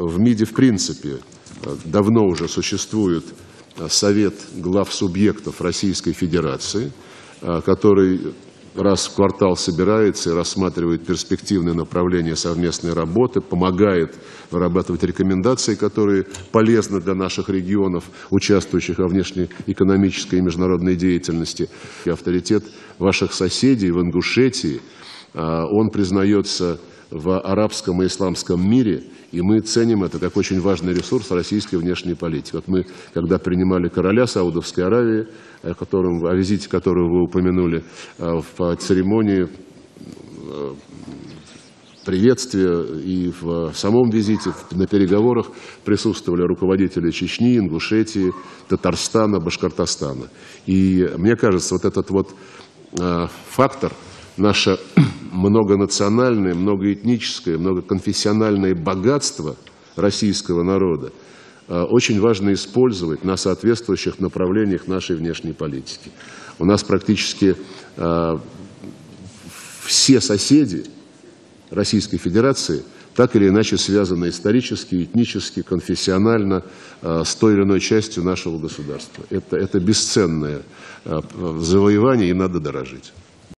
в МИДе в принципе давно уже существует Совет глав субъектов Российской Федерации, который раз в квартал собирается и рассматривает перспективные направления совместной работы, помогает вырабатывать рекомендации, которые полезны для наших регионов, участвующих во внешнеэкономической и международной деятельности. И авторитет ваших соседей в Ингушетии, он признается в арабском и исламском мире, и мы ценим это как очень важный ресурс российской внешней политики. Вот мы, когда принимали короля Саудовской Аравии, о визите которого вы упомянули, в церемонии приветствия и в самом визите, на переговорах присутствовали руководители Чечни, Ингушетии, Татарстана, Башкортостана. И мне кажется, вот этот вот фактор, наше многонациональное, многоэтническое, многоконфессиональное богатство российского народа очень важно использовать на соответствующих направлениях нашей внешней политики. У нас практически все соседи Российской Федерации так или иначе связаны исторически, этнически, конфессионально с той или иной частью нашего государства. Это бесценное завоевание, и надо дорожить.